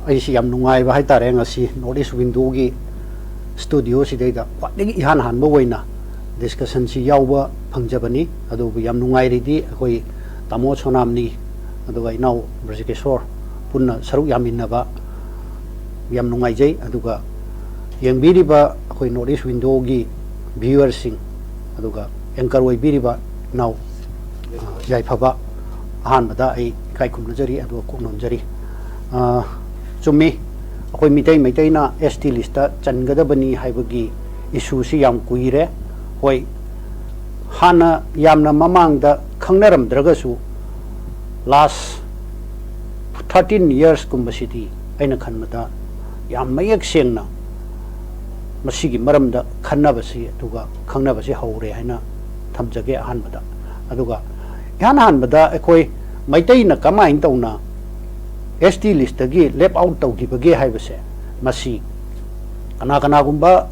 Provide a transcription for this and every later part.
ꯑꯩꯁꯤ ꯌꯥꯝ ꯅꯨꯡꯉꯥꯏꯕ ꯍꯥꯏꯇꯥꯔꯦ ꯉꯁꯤ ꯅꯣꯔꯠ ꯏꯁ ꯋꯤꯟꯗꯣꯒꯤ ꯁ꯭ꯇꯨꯗꯤꯑꯣꯁꯤꯗꯩꯗ ꯈ꯭ꯋꯥꯏꯗꯒꯤ ꯏꯍꯥꯟ ꯍꯥꯟꯕ ꯑꯣꯏꯅ ꯗꯤꯁꯀꯁꯟꯁꯤ ꯌꯥꯎꯕ ꯐꯪꯖꯕꯅꯤ ꯑꯗꯨꯕꯨ ꯌꯥꯝ ꯅꯨꯡꯉꯥꯏꯔꯤꯗꯤ ꯑꯩꯈꯣꯏ ꯇꯥꯃꯣ ꯁꯣꯅꯥꯝꯅꯤ ꯑꯗꯨꯒ ꯏꯅꯥꯎ ꯕ꯭ꯔꯖꯀꯦꯁꯣꯔ ꯄꯨꯟꯅ ꯁꯔꯨꯛ ꯌꯥꯃꯤꯟꯅꯕ ꯌꯥꯝ ꯅꯨꯡꯉꯥꯏꯖꯩ ꯑꯗꯨꯒ ꯌꯦꯡꯕꯤꯔꯤꯕ ꯑꯩꯈꯣꯏ ꯅꯣꯔꯠ ꯏꯁ ꯋꯤꯟꯗꯣꯒꯤ ꯚ꯭ꯌꯨꯋꯔꯁꯤꯡ ꯑꯗꯨꯒ ꯑꯦꯡꯀꯔ ꯑꯣꯏꯕꯤꯔꯤꯕ ꯏꯅꯥꯎ ꯌꯥꯏꯐꯕ ꯑꯍꯥꯟꯕꯗ ꯑꯩ ꯏꯀꯥꯏ ꯈꯨꯝꯅꯖꯔꯤ ꯑꯗꯨꯒ ꯀꯣꯛꯅꯣꯟꯖꯔꯤ ꯆꯨꯝꯃꯤ ꯑꯩꯈꯣꯏ ꯃꯩꯇꯩꯅ ST ꯂꯤꯁꯇ ꯆꯟꯒꯗꯕꯅꯤ ꯍꯥꯏꯕꯒꯤ ꯏꯁꯨꯁꯤ ꯌꯥꯝ ꯀꯨꯏꯔꯦ ꯍꯣꯏ ꯍꯥꯟꯅ ꯌꯥꯝꯅ ꯃꯃꯥꯡꯗ ꯈꯪꯅꯔꯝꯗ꯭ꯔꯒꯁꯨ ꯂꯥꯁ 13 years ꯀꯨꯝꯕꯁꯤꯗꯤ ꯑꯩꯅ ꯈꯟꯕꯗ ꯌꯥꯝ ꯃꯌꯦꯛ ꯁꯦꯡꯅ ꯃꯁꯤꯒꯤ ꯃꯔꯝꯗ ꯈꯟꯅꯕꯁꯤ ꯑꯗꯨꯒ ꯈꯪꯅꯕꯁꯤ ꯍꯧꯔꯦ ꯍꯥꯏꯅ ꯊꯝꯖꯒꯦ ꯑꯍꯥꯟꯕꯗ ꯑꯗꯨꯒ ꯏꯍꯥꯟ ꯍꯥꯟꯕꯗ ꯑꯩꯈꯣꯏ ꯃꯩꯇꯩꯅ ꯀꯃꯥꯏꯅ ꯇꯧꯅ ST ꯂꯤꯁꯇꯒꯤ ꯂꯦꯞ ꯑꯥꯎꯠ ꯇꯧꯈꯤꯕꯒꯦ ꯍꯥꯏꯕꯁꯦ ꯃꯁꯤ ꯀꯅꯥꯒꯨꯝꯕ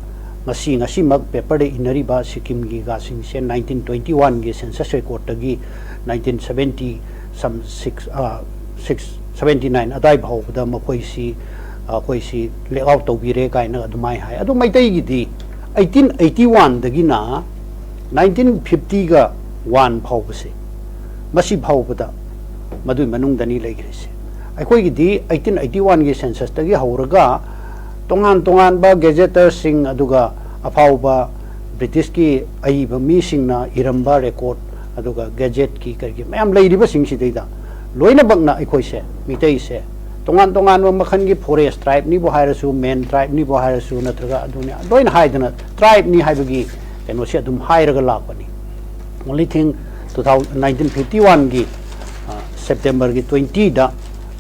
ꯉꯁꯤꯃꯛ ꯄꯦꯄꯔꯗ ꯏꯟꯅꯔꯤꯕ ꯁꯤꯛꯀꯤꯝꯒꯤ ꯒꯥꯁꯤꯡꯁꯦ 1921ꯒꯤ ꯁꯦꯟꯁꯁ ꯔꯦꯀꯣꯔꯗꯇꯒꯤ 1979 ꯑꯗꯥꯏ ꯐꯥꯎꯕꯗ ꯃꯈꯣꯏꯁꯤ ꯑꯩꯈꯣꯏꯁꯤ ꯂꯦꯛ ꯑꯥꯎꯠ ꯇꯧꯕꯤꯔꯦ ꯀꯥꯏꯅ ꯑꯗꯨꯃꯥꯏꯅ ꯍꯥꯏ ꯑꯗꯨ ꯃꯩꯇꯩꯒꯤꯗꯤ 1881ꯗꯒꯤꯅ 1951 ꯐꯥꯎꯕꯁꯦ ꯃꯁꯤ ꯐꯥꯎꯕꯗ ꯃꯗꯨꯏ ꯃꯅꯨꯡꯗꯅꯤ ꯂꯩꯈ꯭ꯔꯤꯁꯦ ꯑꯩꯈꯣꯏꯒꯤꯗꯤ 1881ꯒꯤ ꯁꯦꯟꯁꯁꯇꯒꯤ ꯍꯧꯔꯒ ꯇꯣꯉꯥꯟꯕ ꯒꯦꯖꯦꯇꯔꯁꯤꯡ ꯑꯗꯨꯒ ꯑꯐꯥꯎꯕ ꯕ꯭ꯔꯤꯇꯤꯁꯀꯤ ꯑꯏꯕ ꯃꯤꯁꯤꯡꯅ ꯏꯔꯝꯕ ꯔꯦꯀꯣꯔꯗ ꯑꯗꯨꯒ ꯒꯦꯖꯦꯠꯀꯤ ꯀꯔꯤꯒꯤ ꯃꯌꯥꯝ ꯂꯩꯔꯤꯕꯁꯤꯡꯁꯤꯗꯩꯗ ꯂꯣꯏꯅꯃꯛꯅ ꯑꯩꯈꯣꯏꯁꯦ ꯃꯤꯇꯩꯁꯦ ꯇꯣꯉꯥꯟꯕ ꯃꯈꯜꯒꯤ ꯐꯣꯔꯦꯁ ꯇ꯭ꯔꯥꯏꯕꯅꯤꯕꯨ ꯍꯥꯏꯔꯁꯨ ꯃꯦꯟ ꯇ꯭ꯔꯥꯏꯕꯅꯤꯕꯨ ꯍꯥꯏꯔꯁꯨ ꯅꯠꯇ꯭ꯔꯒ ꯑꯗꯨꯅꯤ ꯂꯣꯏꯅ ꯍꯥꯏꯗꯅ ꯇ꯭ꯔꯥꯏꯕꯅꯤ ꯍꯥꯏꯕꯒꯤ ꯀꯩꯅꯣꯁꯦ ꯑꯗꯨꯝ ꯍꯥꯏꯔꯒ ꯂꯥꯛꯄꯅꯤ ꯑꯣꯟꯂꯤ ꯊꯤꯡ 1951ꯒꯤ ꯁꯦꯞꯇꯦꯝꯕꯔꯒꯤ 20ꯗ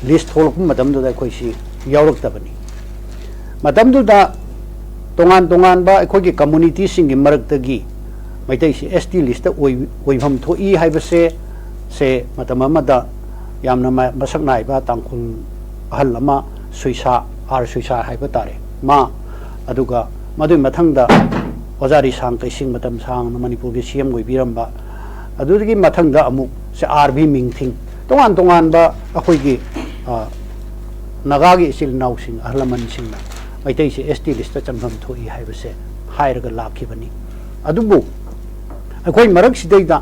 ꯂꯤꯁ ꯊꯣꯛꯂꯛꯄ ꯃꯇꯝꯗꯨꯗ ꯑꯩꯈꯣꯏꯁꯤ ꯌꯥꯎꯔꯛꯇꯕꯅꯤ ꯃꯇꯝꯗꯨꯗ ꯇꯣꯉꯥꯟꯕ ꯑꯩꯈꯣꯏꯒꯤ ꯀꯝꯃꯨꯅꯤꯇꯤꯁꯤꯡꯒꯤ ꯃꯔꯛꯇꯒꯤ ꯃꯩꯇꯩꯁꯤ ST ꯂꯤꯁꯇ ꯑꯣꯏꯐꯝ ꯊꯣꯛꯏ ꯍꯥꯏꯕꯁꯦ ꯃꯇꯝ ꯑꯃꯗ ꯌꯥꯝꯅ ꯃꯁꯛ ꯅꯥꯏꯕ ꯇꯥꯡꯈꯨꯜ ꯑꯍꯜ ꯑꯃ ꯁꯨꯏꯁꯥ ꯁꯨꯏꯁꯥ ꯍꯥꯏꯕ ꯇꯥꯔꯦ ꯑꯗꯨꯒ ꯃꯗꯨꯏ ꯃꯊꯪꯗ ꯑꯣꯖꯥ ꯔꯤꯁꯥꯡ ꯀꯩꯁꯤꯡ ꯃꯇꯝ ꯁꯥꯡꯅ ꯃꯅꯤꯄꯨꯔꯒꯤ CM ꯑꯣꯏꯕꯤꯔꯝꯕ ꯑꯗꯨꯗꯒꯤ ꯃꯊꯪꯗ ꯑꯃꯨꯛ RV ꯃꯤꯡꯊꯤꯡ ꯇꯣꯉꯥꯟꯕ ꯑꯩꯈꯣꯏꯒꯤ ꯅꯥꯒꯥꯒꯤ ꯏꯆꯤꯜ ꯏꯅꯥꯎꯁꯤꯡ ꯑꯍꯜ ꯂꯃꯟꯁꯤꯡꯅ ꯃꯩꯇꯩꯁꯤ ST ꯂꯤꯁꯇ ꯆꯟꯐꯝ ꯊꯣꯛꯏ ꯍꯥꯏꯕꯁꯦ ꯍꯥꯏꯔꯒ ꯂꯥꯛꯈꯤꯕꯅꯤ ꯑꯗꯨꯕꯨ ꯑꯩꯈꯣꯏ ꯃꯔꯛꯁꯤꯗꯩꯗ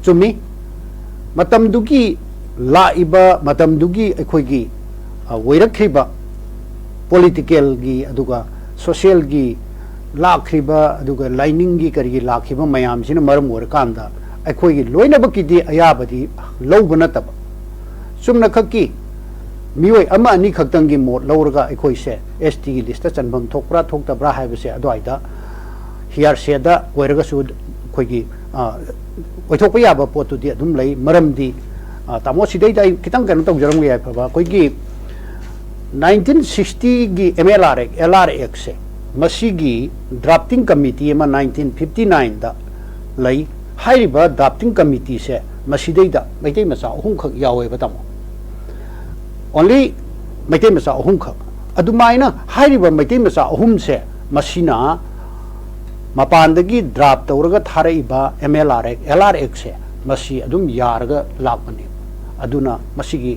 ꯆꯨꯝꯃꯤ ꯃꯇꯝꯗꯨꯒꯤ ꯂꯥꯛꯏꯕ ꯃꯇꯝꯗꯨꯒꯤ ꯑꯩꯈꯣꯏꯒꯤ ꯑꯣꯏꯔꯛꯈꯤꯕ ꯄꯣꯂꯤꯇꯤꯀꯦꯜꯒꯤ ꯑꯗꯨꯒ ꯁꯣꯁꯤꯌꯦꯜꯒꯤ ꯂꯥꯛꯈꯤꯕ ꯑꯗꯨꯒ ꯂꯥꯏꯅꯤꯡꯒꯤ ꯀꯔꯤꯒꯤ ꯂꯥꯛꯈꯤꯕ ꯃꯌꯥꯝꯁꯤꯅ ꯃꯔꯝ ꯑꯣꯏꯔꯀꯥꯟꯗ ꯑꯩꯈꯣꯏꯒꯤ ꯂꯣꯏꯅꯃꯛꯀꯤꯗꯤ ꯑꯌꯥꯕꯗꯤ ꯂꯧꯕ ꯅꯠꯇꯕ ꯆꯨꯝꯅꯈꯛꯀꯤ ꯃꯤꯑꯣꯏ ꯑꯃ ꯑꯅꯤ ꯈꯛꯇꯪꯒꯤ ꯃꯣꯠ ꯂꯧꯔꯒ ꯑꯩꯈꯣꯏꯁꯦ STꯒꯤ ꯂꯤꯁꯇ ꯆꯟꯐꯝ ꯊꯣꯛꯄ꯭ꯔꯥ ꯊꯣꯛꯇꯕ꯭ꯔꯥ ꯍꯥꯏꯕꯁꯦ ꯑꯗꯨꯋꯥꯏꯗ ꯍꯤꯌꯥꯔꯁꯦꯗ ꯑꯣꯏꯔꯒꯁꯨ ꯑꯩꯈꯣꯏꯒꯤ ꯑꯣꯏꯊꯣꯛꯄ ꯌꯥꯕ ꯄꯣꯠꯇꯨꯗꯤ ꯑꯗꯨꯝ ꯂꯩ ꯃꯔꯝꯗꯤ ꯇꯥꯃꯣ ꯁꯤꯗꯩꯗ ꯑꯩ ꯈꯤꯇꯪ ꯀꯩꯅꯣ ꯇꯧꯖꯔꯝꯒꯦ ꯌꯥꯏꯐꯕ ꯑꯩꯈꯣꯏꯒꯤ 1960ꯒꯤ LR Actꯁꯦ ꯃꯁꯤꯒꯤ ꯗ꯭ꯔꯥꯐꯇꯤꯡ ꯀꯃꯤꯇꯤ ꯑꯃ 1959ꯗ ꯂꯩ ꯍꯥꯏꯔꯤꯕ ꯗ꯭ꯔꯥꯐꯇꯤꯡ ꯀꯃꯤꯇꯤꯁꯦ ꯃꯁꯤꯗꯩꯗ ꯃꯩꯇꯩ ꯃꯆꯥ 3ꯈꯛ ꯌꯥꯎꯋꯦꯕ ꯇꯥꯃꯣ ꯑꯣꯟꯂꯤ ꯃꯩꯇꯩ ꯃꯆꯥ 3ꯈꯛ ꯑꯗꯨꯃꯥꯏꯅ ꯍꯥꯏꯔꯤꯕ ꯃꯩꯇꯩ ꯃꯆꯥ 3ꯁꯦ ꯃꯁꯤꯅ ꯃꯄꯥꯟꯗꯒꯤ ꯗ꯭ꯔꯥꯐ ꯇꯧꯔꯒ ꯊꯥꯔꯛꯏꯕ LR Actꯁꯦ ꯃꯁꯤ ꯑꯗꯨꯝ ꯌꯥꯔꯒ ꯂꯥꯛꯄꯅꯤ ꯑꯗꯨꯅ ꯃꯁꯤꯒꯤ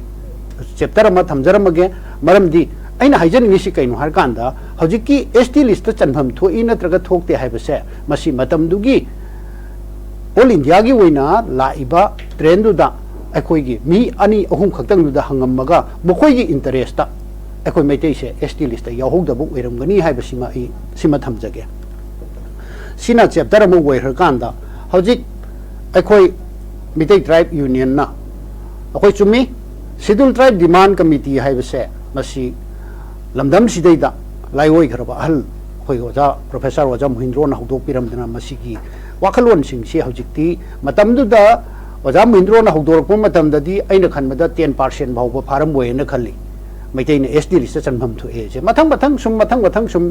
ꯆꯦꯞꯇꯔ ꯑꯃ ꯊꯝꯖꯔꯝꯃꯒꯦ ꯃꯔꯝꯗꯤ ꯑꯩꯅ ꯍꯥꯏꯖꯅꯤꯡꯉꯤꯁꯤ ꯀꯩꯅꯣ ꯍꯥꯏꯔꯀꯥꯟꯗ ꯍꯧꯖꯤꯛꯀꯤ ST ꯂꯤꯁꯇ ꯆꯟꯐꯝ ꯊꯣꯛꯏ ꯅꯠꯇ꯭ꯔꯒ ꯊꯣꯛꯇꯦ ꯍꯥꯏꯕꯁꯦ ꯃꯁꯤ ꯃꯇꯝꯗꯨꯒꯤ ꯑꯣꯜ ꯏꯟꯗꯤꯌꯥꯒꯤ ꯑꯣꯏꯅ ꯂꯥꯛꯏꯕ ꯇ꯭ꯔꯦꯟꯗꯨꯗ ꯑꯩꯈꯣꯏꯒꯤ ꯃꯤ 2-3 ꯈꯛꯇꯪꯗꯨꯗ ꯍꯪꯉꯝꯃꯒ ꯃꯈꯣꯏꯒꯤ ꯏꯟꯇꯔꯦꯁꯇ ꯑꯩꯈꯣꯏ ꯃꯩꯇꯩꯁꯦ ST ꯂꯤꯁꯇ ꯌꯥꯎꯍꯧꯗꯕ ꯑꯣꯏꯔꯝꯒꯅꯤ ꯍꯥꯏꯕꯁꯤꯃ ꯑꯩ ꯁꯤꯃ ꯊꯝꯖꯒꯦ ꯁꯤꯅ ꯆꯦꯞꯇꯔ ꯑꯃ ꯑꯣꯏꯈ꯭ꯔꯀꯥꯟꯗ ꯍꯧꯖꯤꯛ ꯑꯩꯈꯣꯏ ꯃꯤꯇꯩ ꯇ꯭ꯔꯥꯏꯕ ꯌꯨꯅꯤꯌꯟꯅ ꯑꯩꯈꯣꯏ ꯆꯨꯝꯃꯤ ꯁꯦꯗꯨꯜ ꯇ꯭ꯔꯥꯏꯕ ꯗꯤꯃꯥꯟ ꯀꯃꯤꯇꯤ ꯍꯥꯏꯕꯁꯦ ꯃꯁꯤ ꯂꯝꯗꯝꯁꯤꯗꯩꯗ ꯂꯥꯏꯑꯣꯏꯈ꯭ꯔꯕ ꯑꯍꯜ ꯑꯩꯈꯣꯏ ꯑꯣꯖꯥ ꯄ꯭ꯔꯣꯐꯦꯁꯔ ꯑꯣꯖꯥ ꯃꯣꯍꯤꯟꯗ꯭ꯔꯣꯅ ꯍꯧꯗꯣꯛꯄꯤꯔꯝꯗꯅ ꯃꯁꯤꯒꯤ ꯋꯥꯈꯜꯂꯣꯟꯁꯤꯡꯁꯤ ꯍꯧꯖꯤꯛꯇꯤ ꯃꯇꯝꯗꯨꯗ ꯑꯣꯖꯥ ꯃꯣꯍꯤꯟꯗ꯭ꯔꯣꯅ ꯍꯧꯗꯣꯔꯛꯄ ꯃꯇꯝꯗꯗꯤ ꯑꯩꯅ ꯈꯟꯕꯗ 10% ꯐꯥꯎꯕ ꯐꯥꯔꯝꯃꯣꯏꯅꯈꯜꯂꯤ ꯃꯩꯇꯩꯅ ST ꯂꯤꯁꯇ ꯆꯟꯐꯝ ꯊꯣꯛꯑꯦꯁꯦ ꯃꯊꯪ ꯁꯨꯝ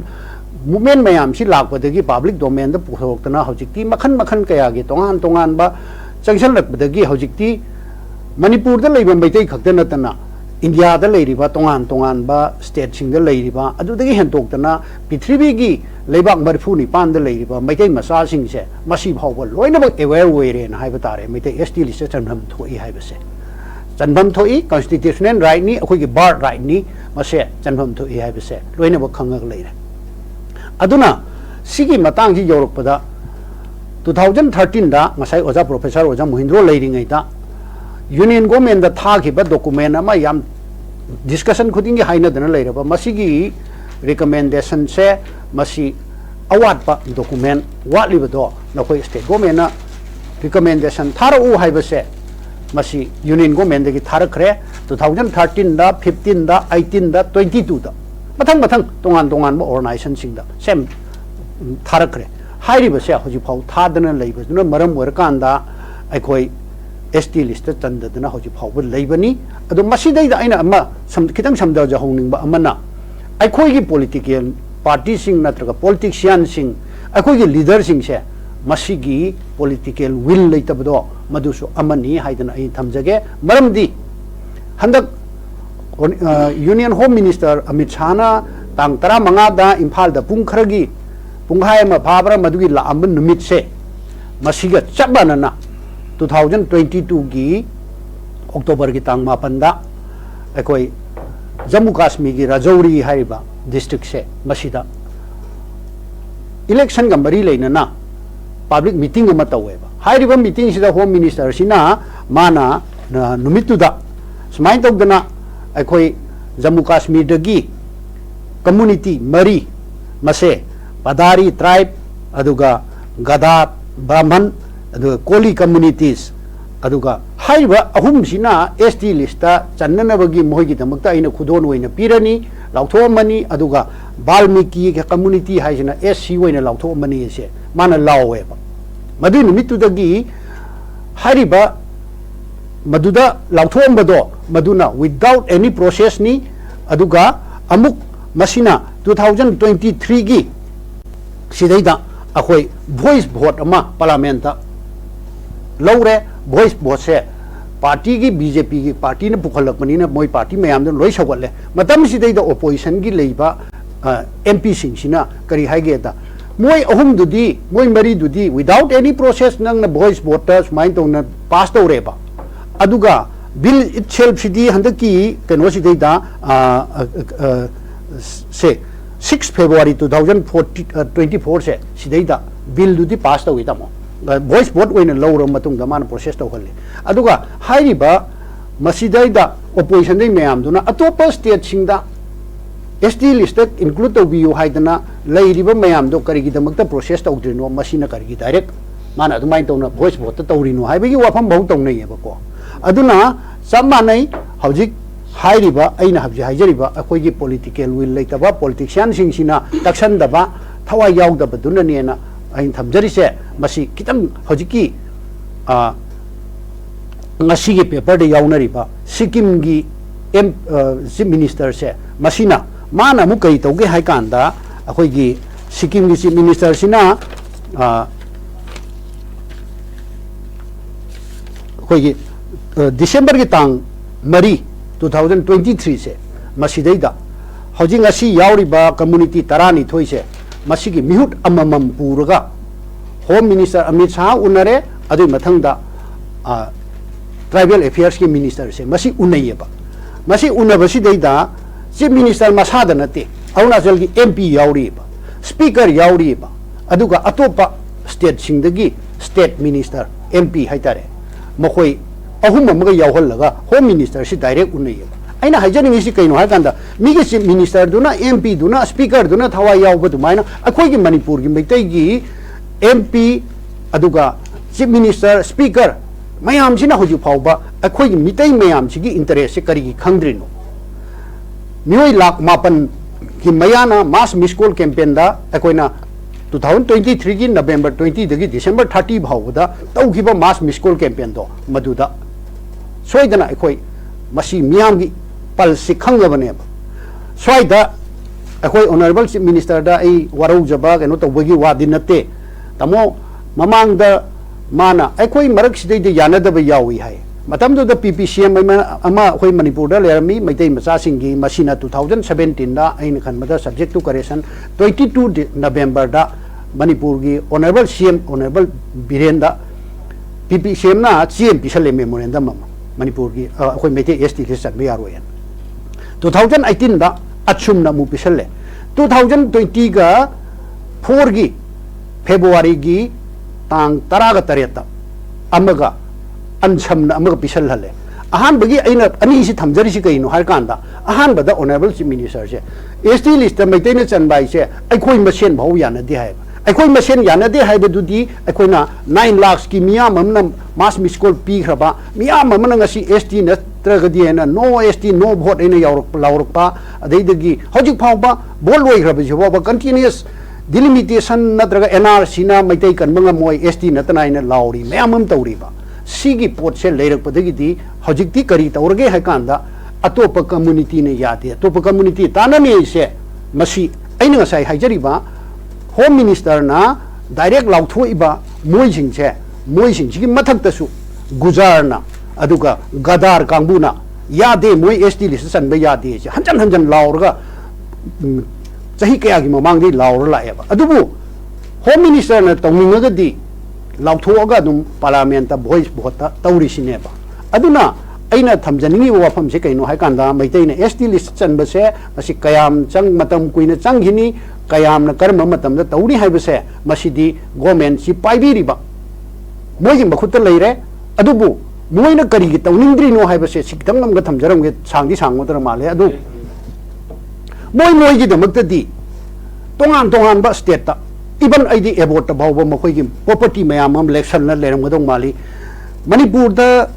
ꯃꯨꯞꯃꯦꯟ ꯃꯌꯥꯝꯁꯤ ꯂꯥꯛꯄꯗꯒꯤ ꯄꯥꯕ꯭ꯂꯤꯛ ꯗꯣꯃꯦꯟꯗ ꯄꯨꯊꯣꯛꯇꯅ ꯍꯧꯖꯤꯛꯇꯤ ꯃꯈꯟ ꯀꯌꯥꯒꯤ ꯇꯣꯉꯥꯟꯕ ꯆꯪꯁꯤꯜꯂꯛꯄꯗꯒꯤ ꯍꯧꯖꯤꯛꯇꯤ ꯃꯅꯤꯄꯨꯔꯗ ꯂꯩꯕ ꯃꯩꯇꯩ ꯈꯛꯇ ꯅꯠꯇꯅ ꯏꯟꯗꯤꯌꯥꯗ ꯂꯩꯔꯤꯕ ꯇꯣꯉꯥꯟꯕ ꯁ꯭ꯇꯦꯠꯁꯤꯡꯗ ꯂꯩꯔꯤꯕ ꯑꯗꯨꯗꯒꯤ ꯍꯦꯟꯇꯣꯛꯇꯅ ꯄ꯭ꯔꯤꯊꯤꯕꯤꯒꯤ ꯂꯩꯕꯥꯛ 34ꯗ ꯂꯩꯔꯤꯕ ꯃꯩꯇꯩ ꯃꯆꯥꯁꯤꯡꯁꯦ ꯃꯁꯤ ꯐꯥꯎꯕ ꯂꯣꯏꯅꯃꯛ ꯑꯦꯋꯦꯌꯔ ꯑꯣꯏꯔꯦꯅ ꯍꯥꯏꯕ ꯇꯥꯔꯦ ꯃꯩꯇꯩ ST ꯂꯤꯁꯇ ꯆꯟꯐꯝ ꯊꯣꯛꯏ ꯍꯥꯏꯕꯁꯦ ꯆꯟꯐꯝ ꯊꯣꯛꯏ ꯀꯟꯁꯇꯤꯇ꯭ꯌꯨꯁꯅꯦꯜ ꯔꯥꯏꯠꯅꯤ ꯑꯩꯈꯣꯏꯒꯤ birth ꯔꯥꯏꯠꯅꯤ mase chanpham thoi hai bese loina ba khangak leire aduna sigi matang ji yorok pada 2013 da ngasai oja professor oja Mohindro leiringai da union government da tha ki ba document ama yam discussion khuding gi haina dana leire ba masigi recommendation se masi award pa document wat li ba do na koi state government na recommendation thara u hai bese masi union government gi thara khre 2013 da 15 da 18 da 22 da mathang tongan ba organization sing da sem thara khre hairi bese hoji phau thadana leiba duna maram werkan da aikoi ST list tanda dana hoji phau ba leibani adu masi dai da aina amma kitang samda ja hongning ba amana aikoi gi political party sing natraga politician sing aikoi gi leader sing se masi gi political will leitabdo madusu amani haidana ai thamjage maramdi handak union home minister Amit Shah na tang 15 da imphal da pung kharagi punghai ma phabra madugi la amban numit se masiga chabanana 2022 gi October gi tang 8 da ekoi Jammu Kashmir gi Rajouri haiba district se masida election ga mari leina na public meeting ama taweba hairiba meeting sida home minister sina mana numitu da smain tawdana ekoi Jammu Kashmir dagi community mari mase Padari tribe aduga Gada Brahman aduga Koli communities aduga haiba ahum sina ST lista channana bagi mohi gi damakta ina khudon oina pirani lautho mani aduga Balmiki community haisina SC oina lautho mani se mana lawe ba madu numitu dagi hariba maduda lautho ambado maduna without any process ni aduga amuk masina 2023 gi sidaida akhoi voice vote ama parliament ta lawre voice vote se party gi BJP gi party na pukhalak mani na moi party mayam da loi sawale matam sidaida opposition gi leiba MP sing sina kari haige ta moi ahum dudi moi mari dudi without any process nang na voice vote ta smain tong na pass tawre ba aduga bill itself sidi handaki keno sidaida se 6 February 2024 se sidaida bill dudi pass tawi tamo voice vote oina lawro matung da man process taw khalle aduga hairiba masidaida opposition dei mayam duna atopa state singda ST list include to view haidana leiriba mayam do karigi damakta process tawdrino masina karigi direct mana adumai tawna voice vote tawrino haibagi wafam bau tawnai yebako aduna samanai hojik hairiba aina habji haijariba akoigi political will leitaba politician singsina taksan daba thawai yaudaba dunani na ain thamjari se masi kitang hojiki ngasi gi paper de yaunariba Sikkim gi chief minister se masina mana mu kai tawge hai kanda akoigi Sikkim gi chief minister sina akoigi December gi tang mari 2023 se masidaida hojing asi yauriba community tarani thoise masigi mihut amamam puraga home minister Amit Shah unare adu mathangda tribal affairs ki minister se masi unayeba masi unabasi deida chief minister masada nate Arunachal gi MP yauriba speaker yauriba aduga atopa state singdagi state minister MP haitare makoi ahum amaga yawhallaga home minister si direct unayeba aina hajani si kaino hakanda migi chief minister duna MP duna speaker duna thawai yawba dumaina akhoi gi Manipur gi meitai gi MP aduga chief minister speaker mayam sina hoju phawba akhoi gi mitai mayam sigi interest se kari gi khangdrino mioi lak mapan ki mayana mass miscall campaign da akoina 2023 gi November 20 dagi December 30 bhawda tawgiba mass miscall campaign do maduda soidana akhoi masi miyam gi pal sikhangabane soida akhoi honorable chief minister da ai warau jaba keno tawbagi wadinate tamo mamang da mana akhoi marak sidai de yanadaba yawi hai matam do da PPCM ama akhoi Manipur da lerami maitai macha singi masina 2017 da ain khan mada subject to correction 22 November da Manipur gi honorable CM honorable Birenda PPCM na CM pisale memorandum Manipur gi akhoi maitai ST list be yaroyan 2018 दा achumna mu pisale 2020 ga 4 gi February gi tang taraga tareta amaga ansamna amaga pisal hale ahan bagi aina ani si thamjari si kaino har kanda ahan bada honorable chief minister se ST list mai taina chanbai se aikoi masen bhau yana di hai aikoi masen yana di hai bedudi aikoina 9 lakhs ki miyam amna mass miskol pi khraba miyam amna ngasi ST na tragedi na no ST no vote ina yauruk laurukpa adeidagi hojik phawba bol loi khraba jiwa continuous delimitation natraga NRC na maitai kan manga moi ST natana ina lauri mayamam tawriba sigi pot se leirak padagi di hojikti kari tawrage ha kanda atopa community ne yade atopa community tanani se masi aina ngasai haijariba home minister na direct lauthoiba moi singse moi singsi mathak tasu gujarna aduga gadar kangbuna yade moi ST list sanba yade se hanjan hanjan laurga chahi kaya gi mamang di laur la eba adubu home minister na tawninga di lauthoga dum parliament ta voice bota tawri sineba aduna aina thamjaningi wafam se kaino hai kanda maitai na ST list chanba se masi kayam chang matam kuina changhini kayam na karma matam da tawri haiba se masidi government si paibi riba moi gi bakhutta leire adubu moi na kari gi tawningdri no haiba se sikdam ngam ga thamjaram ge sangdi sangmodra male adu moi gi damakta di tongan ba state ta even ID about about makoi gi property mayam election na leram godong mali manipur da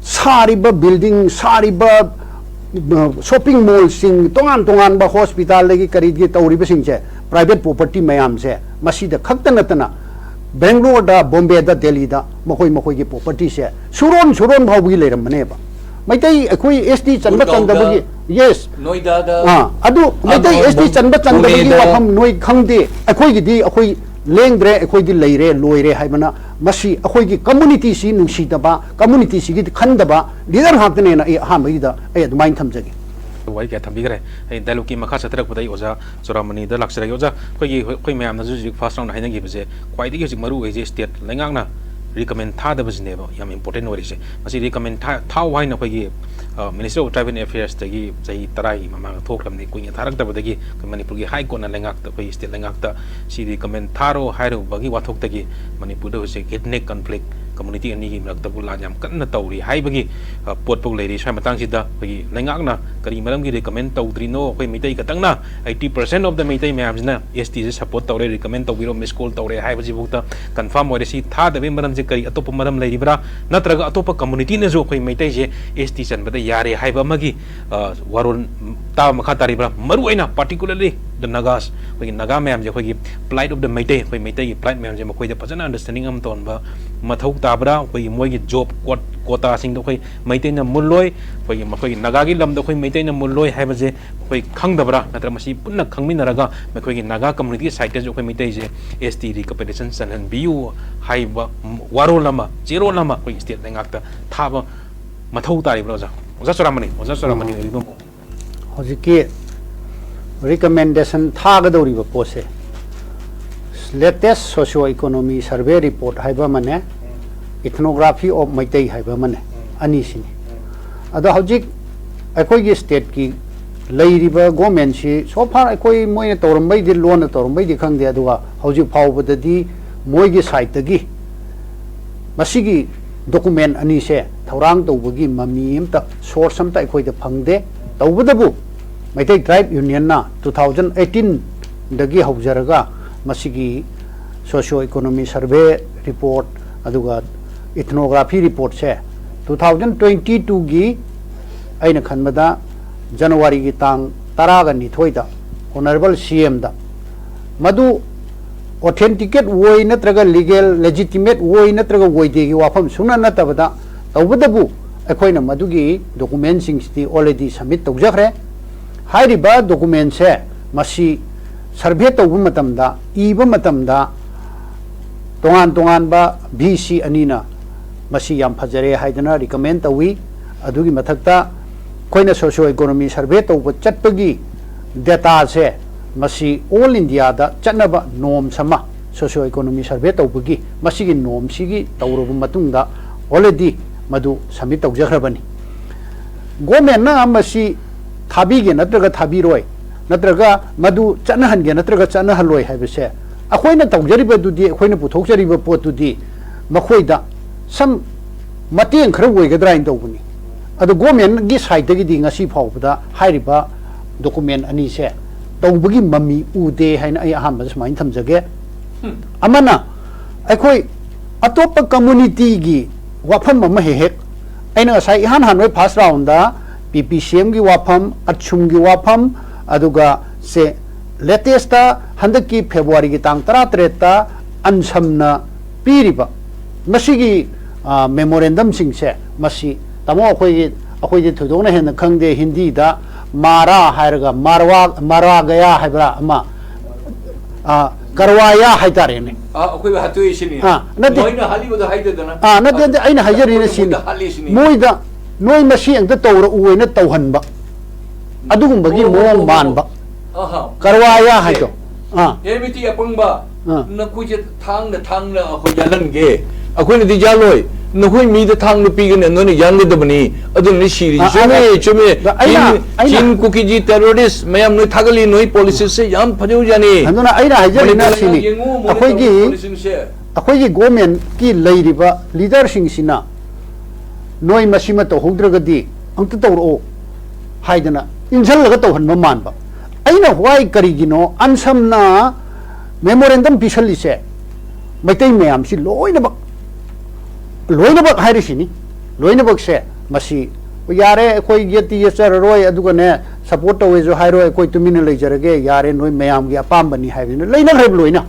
sariba building sariba shopping mall sing tongan ba hospital lagi kari gi tawri ba singche private property mayam se masida khakta natana Bangalore da Bombay da Delhi da makoi gi property se suron bhaw gi leram mane ba maitai akoi ST chanba chandabagi yes noida da adu maitai ST chanba chandabagi wafam noi khangde akoi gi di akoi lengdre akoi di leire loire haibana masi akoi gi community si nungsi daba community si gi khandaba leader hakne na ha mai da ai adumai thamjage wai ka thambi gare ai dialogue makha satrak budai oja choramani da laksara oja khoi mayam na ju first round haina gi bje kwai di gi maru ai state lengang na recommend tha da bajneba yam important ori se masi recommend tha wai na khoi Minister of Tribal Affairs tagi jai tarai mama thoklam ni kuing tharak da badagi manipur gi high court na lengak ta khoi state lengak ta si recommend tharo hairo bagi wathok tagi manipur da se ethnic conflict community ani gi mrak tabu la jam kan na tawri hai bagi pot pok leiri sai matang sida khoi lengak na kari maram gi recommend tawdri no khoi mitai katang na 80% of the mitai mayam na ST se support tawre recommend tawbiro miss call tawre hai baji bukta confirm ore si tha da be maram je kari atop maram leiri bra natraga atop community ne jo khoi mitai je ST san bada yare hai ba magi warun ta makha tari bra maru aina particularly the nagas khoi naga mayam je khoi plight of the mitai khoi mitai gi plight mayam je makoi da phajana understanding am ton ba mathau tabra khoi moi gi job quota sing do khoi mitai na muloi khoi naga gi lam do khoi mitai na muloi hai ba je khoi khang dabra natra masi punna khangminaraga khoi gi naga community site jo khoi mitai je ST recommendation sanan biu hai ba waro lama zero lama khoi state ngakta thaba mathau tari bro ja oja soramani ribo hojiki recommendation thaga dori ba pose latest socio economy survey report haiba mane ethnography of maitai haiba mane ani sini ado hojik akoi gi state ki leiriba government si so far akoi moi torombai di loan torombai di khangde aduga hojik phawbada di moi gi site gi masigi document ani se thaurang tawbagi mami amta source amta akoi da phangde tawbadabu maitai tribe union na 2018 dagi hawjaraga masigi socio economy survey report aduga ethnography report se 2022 gi aina khanbada January gi tang taraga ni thoida honorable CM da madu authenticate woi natraga legal legitimate woi natraga woi de gi wafam suna natabada tawbadabu akoina madugi document singsti already submit tawjakhre hairiba document se masi survey tawbu matamda iba matamda tongan ba BC anina masi yam phajare haidana recommend tawi adugi mathakta koina socio economy survey tawba chatpagi data se masi all India da chatnaba norm sama socio economy survey tawbagi masi gi norm sigi tawrubu matungda already madu submit tawjakhrabani government na masi थाबीगे नत्रगा थाबीरोय नत्रगा मधु चनहनगे नत्रगा चनहलोय हाइबसे अखोइना तौजरिबदुदी अखोइना पुथोकजरिबा पोतुदी मखोइदा सम मतें खर ओइगद्रा इन तौबनी अदो government गी side गी ngasi फावबदा हाइरिबा document अनि से तौबगी mummy उदे हाइना आई अहम समाइन थमजगे अमना अखोइ अतोप community गी वाफम अमा हेक अइना साइ हान हानोय फर्स्ट राउंड दा PPCM की वाफम अच्छुम की वाफम अदुगा से लेटेस्ट हंदक की फेब्रुआरी की तांग 13 अनसमना पीरिबा मसीगी मेमोरेंडम सिंग से मसी तमो अखोई थुदोना हेन खंगदे हिंदी दा मारा हायरगा मारवा गया हायबरा अमा करवाया हायतारेने अखोई हातुई सिनी नते मोइना हालीबदा हायदना नते अइना हायजरिने सिनी मोइदा नोई मसी अंत तौर उइना तौहनबा अदुगुंबगी मोंग मानबा करवाया हायतो एमिति अपंगबा नकुजे थांग अखोई यालनगे अखोई नि दिजालोय नखोई मी द थांग पीगने नोनि यानगदबनी अदुनि सिरी चुमे चुमे चिन कुकीजी टेररिस्ट मयम नोई थागली नोई पॉलिसी से याम फजौ जानी हनुना अइना हायजरिना सिनी अखोई गवर्नमेंट की लैरिबा लीडर सिंग सिना नोई मसीमा तौहौद्रगदी अंत तौरओ हाइदना इंजलगा तौहनबा मानबा अइना हुआई करिगिनो अनसमना मेमोरेंडम पिसलिसे मैतै मयाम सि लोइनबक हाइरिसिनी लोइनबक से मसी यारे कोई गेती येचररोय अदुगने सपोर्ट तौवेजो हाइरोय कोई तुमिन लेजरगे यारे नोई मयाम गी अपामबनी हाइबिन लेना हाइब लोइना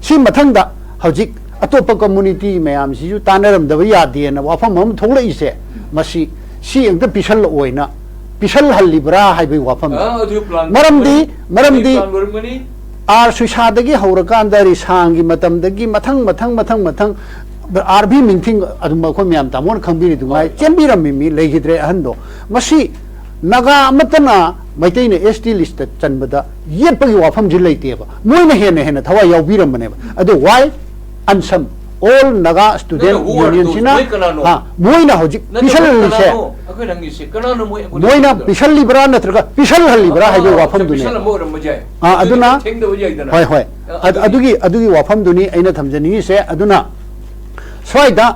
सि मथंगदा हौजिक अतोप कम्युनिटी मयाम सिजु तानरमदब यादेन वाफम हम थोलइसे मसी सी अंत पिसल ओइना पिसल हल्लिब्रा हाइबे वाफम मरमदी आर सुइसादगी हौरकांदा रिसांगी मतमदगी मथंग आरबी मिंथिंग अदुम खो म्याम तामोन खंबिरि दुमाय चेंबिरम मी लेगिद्रे अहंदो मसी नगा अमतना मैतैने एसटी लिस्ट चनबदा येपगी वाफम जि लेतेबा मोइना हेन थवा यावबिरमनेबा अदु वाइ अनसम all naga student union sina ha moina hoji pisal lise moina pisal libra natraga pisal libra haibe wafam duni ha aduna hoi adugi wafam duni aina thamjani se aduna swaida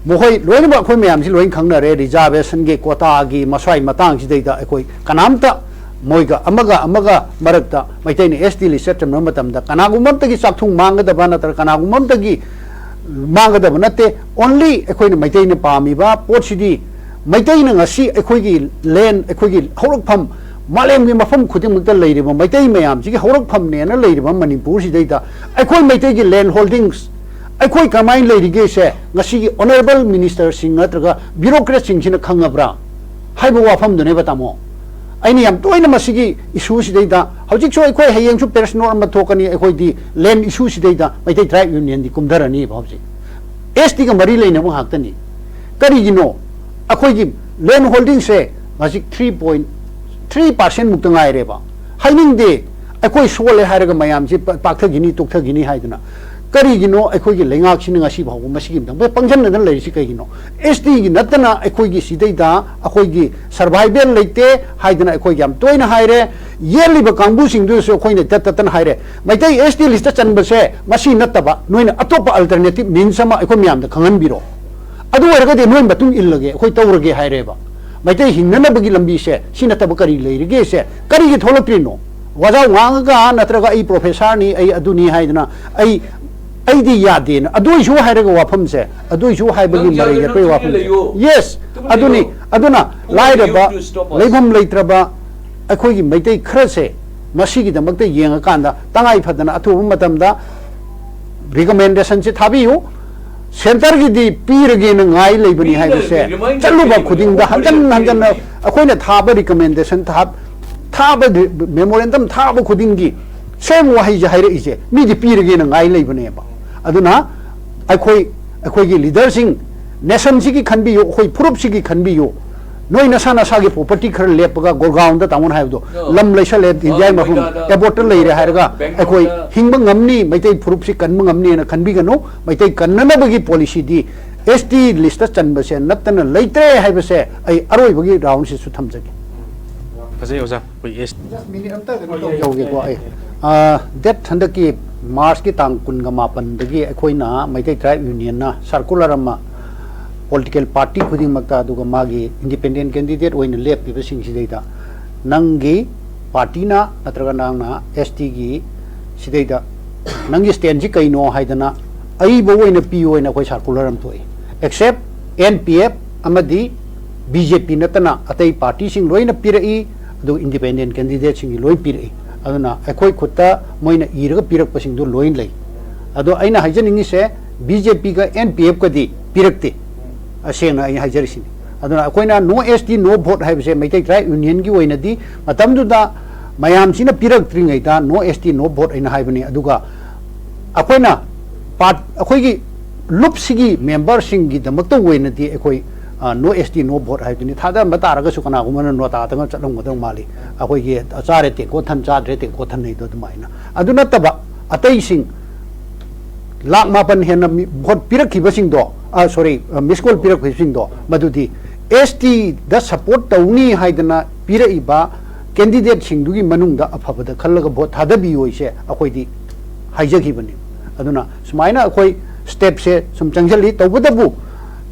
mohoi loina ba khoi mayam si loin khangna re reservation ge quota gi maswai matang si deida akoi kanamta moiga amaga marakta maitaini ST list tamna matamda kanagumam tagi sakthung mangada bana tar kanagumam tagi मांगदब नते only अखोई मैतै ने पामीबा पोटसिदी मैतै ने ngasi अखोई की land अखोई की हौरकफम मालेम की मफम खुदिमुक्त लेरिबा मैतै मयाम जी की हौरकफम ने न लेरिबा मणिपुर सिदैदा अखोई मैतै की लैंड होल्डिंग्स अखोई कमाइन लेरिगे से ngasi की ऑनरेबल मिनिस्टर सिंह नत्रगा ब्यूरोक्रेट सिंह सिना खंगब्रा हाइबो वाफम दुने बतामो आइनी याम तोइना मसिगी इशू सिदैदा हौजिक सो अखोई हयेंग सु पर्सनल अमा थोकनी अखोई दी लैंड इशू सिदैदा मैतै ट्राइब यूनियन दी कुमधरनी भावजी एसटी का मरी लेने वो हाकतनी करीगिनो अखोई की लैंड होल्डिंग से मासिक 3.3% मुक्त गायरेबा हाइनिंग दे अखोई सोले हायरगा मयाम से पाक्थगिनी तुक्थगिनी हाइदना करीगिनो अखोई की लेंगाक सिन ngasi भाव मसिगी दंग पंजन नदन लेरिसि कहिनो एसटी की नतना अखोई की सिदैदा अखोई की सर्वाइवल लेते हाइदना अखोई याम तोइना हायरे येलिबा कांगबु सिंगदु सो अखोइने ततन हायरे मैतै एसटी लिस्ट चनबसे मसी नतबा नोइना अतोप अल्टरनेटिव मीन्स अमा अखोई म्याम द खंगन बिरो अदु वरगदे नोइन बतुंग इल्लगे अखोई तौरगे हायरेबा मैतै हिंगनबगी लंबी से सिनतब करी लेरिगे से करीगे थोलक्त्रिनो वजा वांगगा नत्रगा आई प्रोफेसर नि आई अदुनी हाइदना आई अइदी यादेन अदुइसु हायरगा वाफम से अदुइसु हायबगी मरे यपै वाफम यस अदुना लाइरबा लेभम लेत्रबा अखोई मैतै खर से मसीगी दमकते येंगा कांदा तंगाई फदना अथुब मतमदा रिकमेंडेशन से थाबियु सेंटर की दी पीरगे न ngai लेबनी हायबसे चलुबा खुदिंगदा हंजन अखोइना थाबा रिकमेंडेशन थाबा मेमोरेंडम थाबा खुदिंगी सेम वहाई जहाइरे इसे मिदि पीरगे न ngai लेबनेबा अदुना अखोई की लीडर सिंह नेशन सिगी खनबियो अखोई प्रूफ सिगी खनबियो नोई नसा की प्रॉपर्टी खर लेपगा गोरगाउंड तामोन हाइबदो लम लेसले इंडिया मफुम एबोर्ट लेरे हायरगा अखोई हिंग ngamni मैतै प्रूफ सि कनम ngamni न खनबिगनो मैतै कन्ननबगी पॉलिसी दी एसटी लिस्ट चनबसे नतन लेत्रे हाइबसे आई अरोइबगी राउंड से सुथमजगे फजे ओजा कोई एस मिनिट अमता यौगे को डेट हंदकी मार्च की तांग कुनगा मापन दगी अखोइना मैते ट्राइब यूनियन ना सर्कुलर अमा पॉलिटिकल पार्टी खुदिंग मक्ता दुगा मागी इंडिपेंडेंट कैंडिडेट ओइन लेपिबा सिंगसिदैदा नंगी पार्टी ना नत्रगा नांगना एसटी गी सिदैदा नंगी स्टैंड जी कइनो हाइदना अइबो ओइन पिओ ओइन अखोइ सर्कुलर अम थोइ एक्सेप्ट एनपीएफ अमदी बीजेपी नतना अतई पार्टी सिंग लोइना पिरई अदु इंडिपेंडेंट कैंडिडेट सिंग लोइ पिरई अदुना अखोइ खुत्ता मोइना इरगा पिरक पसिंग दु लोइन लई अदो अइना हाइजनिंग से बीजेपी का एनपीएफ का दी पिरकते असेंगना अइ हाइजरिसिनी अदुना अखोइना नो एसटी नो वोट हाइबसे मैते ट्राइब यूनियन की ओइनदी मतमदुदा मयाम सिना पिरक्त्रिङैदा नो एसटी नो वोट अइना हाइबनी अदुगा अखोइना पार्ट अखोइगी लुप सिगी मेंबर सिंग की दमकता ओइनदी अखोइ नो एसटी नो वोट हाइबनी थादा बतारगसु कनागुमन नोटा तंग चलंगदो माली अखोइगी अचारे तेको थन चाद्रे तेको थन नैदो दुमाइना अदु नतबा अतै सिंग लाख मापन हेन वोट पिरखिबसिंग दो सॉरी मिसकॉल पिरखिबसिंग दो मदुदी एसटी द सपोर्ट तौनी हाइदना पिरइबा कैंडिडेट सिंगदुगी मनुंगदा अफबदा खल्लगा वोट थादबी ओइसे अखोइदी हाइजखिबनी अदुना सुमाइना अखोइ स्टेप से सुम चंगजली तौबदबु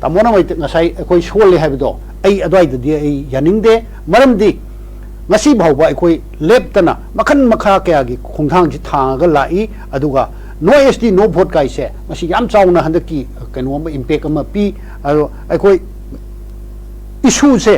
तामोना मैत ngасai अखोइ सोले हाइबदो अइ अदवाइददी अइ यानिंगदे मरमदी ngasi भावबा अखोइ लेप्तना मखन मखा कयागी खोंथांग जि थांगा लाई अदुगा नो एसटी नो वोट काइसे ngasi याम चाउना हंदकी कनोम इंपैक्ट अमा पी अदो अखोइ इशू से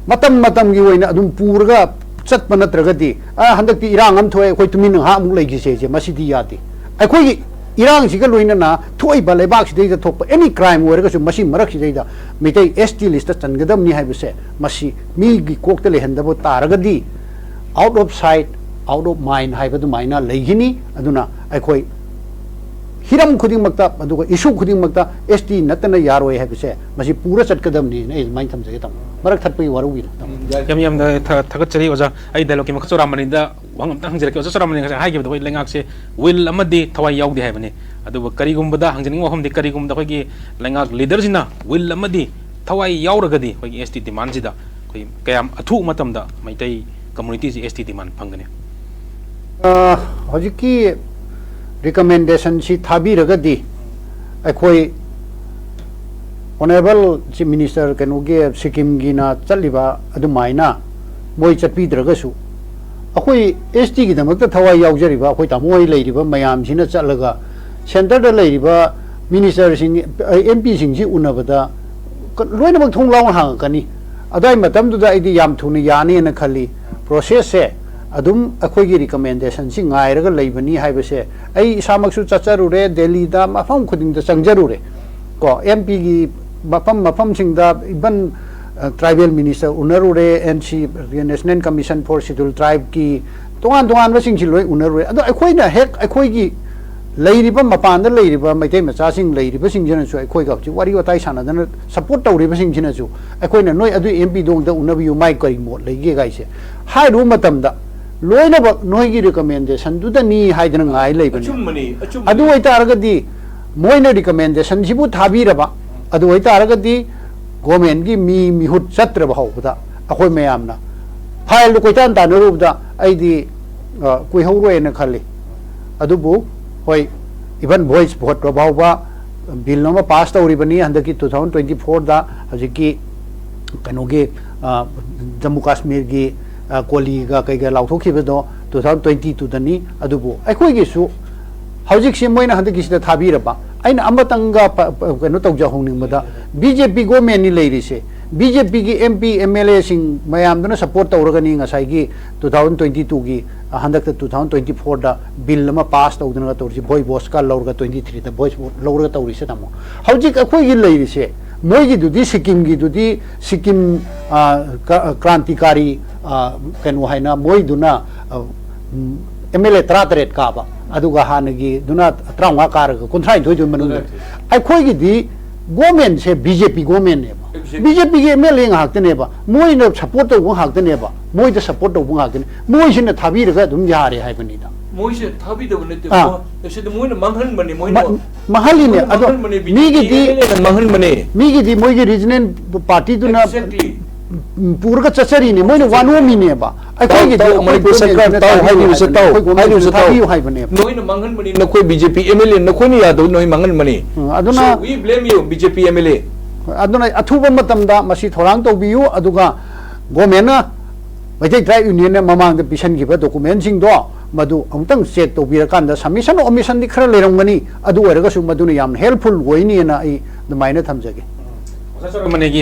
मतम मतम की ओइना अदुम पूरगा चतप नत्रगदी हंदकी इरांग अम थोय अखोइ तुमिन हा अमुक लैगिसे जे मसिदी यादी अखोइ इरांग सिगा लोइना थोइ बा लेबाक सिदैदा थोप एनी क्राइम ओरगसु मसि मरक सिदैदा मितै एसटी लिस्ट चनगदमनि हाइबसे मसि मी गी कोकते लेहंदबो तारगदी out of sight out of mind हाइबदु माइना लैगिनी अदुना अखोइ हिरम खुदिंग मक्ता अदुगा इशू खुदिंग मक्ता एसटी नतना यारोय हाइबसे मसि पूरा चटकदमनि नै माइन थमजगे तम मरक थटपै वारुबि यम यम थगत चरी ओजा आई डायलॉग की मखचो रामनिदा वांग अमता हंजरके ओजा रामनि हाइगे दो लेंगाक से विल अमदी थवाई याउदे हाइबने अदुबा करिगुमबदा हंजनिंग वहमदि करिगुमदा खैगी लेंगाक लीडर जिना विल अमदी थवाई याउरगदी खैगी एसटी डिमांड जिदा खै कयाम अथु मतमदा मैतै कम्युनिटी जी एसटी डिमांड फंगने हजिकी रिकमेंडेशन सी थाबीरगदी अखोई ऑनरेबल चीफ मिनिस्टर कनोगे सिक्किम गिना चलिबा अदुमाइना मोय चपीद्रगसु अखोई एसटी की दमकता थवाई याउजरिबा अखोई तामोय लेरिबा मयाम सिना चलगा सेंटर द लेरिबा मिनिस्टर सिंग एमपी सिंग जी उनबदा लोइनमक थोंलाव हांगकनी अदाय मतमदुदा आइदी याम थुनी यानी न खली प्रोसेस से अदुम अखोई रिकमेंडेशन सिंग गायरगा लेबनी हाइबसे आई इसामकसु चचरुरे दिल्ली दा मफम खुदिंग दा चंगजरुरे को एमपी की मफम सिंग दा इवन ट्राइबल मिनिस्टर उनरुरे NC national commission for schedule tribe की तोान तोान बसिंग लोई उनरुरे अदो अखोइना हेक अखोई की लेरिबा मपान दा लेरिबा मैते मचा सिंग लेरिबा सिंग जनसु अखोई गा छि वारी वताई सानादन सपोर्ट तौरिबा सिंग जिनसु अखोइना नोय अदु एमपी दोंग दा उनबियु माइ करि मो लेगे गाइसे हाइ रो मतमदा लोइना बक नोयगी रिकमेंडेशन दुदा नी हाइदन गाइ लेबनी अदु वैतारगदी मोइना रिकमेंडेशन जिबु थाबीरबा अदु वैतारगदी गवर्नमेंट की मी मिहुत चत्रब हौबदा अखोय मयामना फाइल दु कोइतान तानरुबदा आइदी कुइहौरोयना खल्ली अदुबु होय इवन वॉइस वोट प्रभावबा बिल नमा पास तौरिबनी हंदकी 2024 दा हजिकी कनोगे जम्मू कश्मीर की कोलीगा कईगा लाउथोखिबदो 2022 दनी अदुबु अखोइगिसु हौजिकसे मोइना हंदकिसिदा थाबीरबा अइना अमतंगा कनो तौजहोंनिंगबदा बीजेपी गवर्नमेंट नि लेरिसे बीजेपी की एमपी एमएलए सिंग मयामदना सपोर्ट तौरगनी ngसाइगी 2022 की हंदक 2024 दा बिल मा पास तौदना तौरसि भोय बोस का लौरगा 23 दा भोय लौरगा तौरिसे तमो हौजिक अखोइगी लेरिसे मोइगी दुदी सिक्किम की दुदी सिक्किम क्रांतिकारी कनो हाइना मोइदुना एमएलए 33 काबा अदुगा हानगी दुना 35 कारगा 39 मनुंग अखोइगी दी गवर्नमेंट से बीजेपी गवर्नमेंट ने बीजेपी के एमएलए हाक्तनेबा मोइना सपोर्ट तौबो हाक्तनेबा मोइदा सपोर्ट तौबो हाक्तने मोइसिना थाबीरगा दुम यारे हाइबनीदा मोइसे थाबीदब नते एसे मोइना मंगहन बने मोइना महलिने अदो मीगी दी मंगहन बने मीगी दी मोइगी रीजनल पार्टी दुना ꯄꯨꯔꯒ ꯆꯠꯆꯔꯤꯅꯤ ꯃꯣꯏꯅ ꯋꯥꯅꯣꯝꯃꯤꯅꯦꯕ ꯑꯩꯈꯣꯏꯒꯤꯗꯤ ꯃꯅꯤꯄꯨꯔ ꯁꯔꯀꯥꯔ ꯇꯥꯎ ꯍꯥꯏꯔꯤꯕꯁꯦ ꯇꯥꯎ ꯍꯥꯏꯔꯤꯕꯁꯦ ꯇꯥꯎ ꯍꯥꯏꯕꯅꯦꯕ ꯅꯣꯏꯅ ꯃꯥꯡꯍꯟꯕꯅꯤ ꯅꯈꯣꯏ ꯕꯤꯖꯦꯄꯤ MLA ꯅꯈꯣꯏꯅ ꯌꯥꯗꯕ ꯅꯣꯏ ꯃꯥꯡꯍꯟꯕꯅꯤ ꯑꯗꯨꯅ we blame you BJP MLA aduna athuba matamda masi thorang tawbiyu aduga government Majai Tribe Union mamang the pisan giba document sing do madu amtang set tawbirakanda submission omission di khara lerangmani adu oraga su maduna yam helpful goini na I the minor thamjage manegi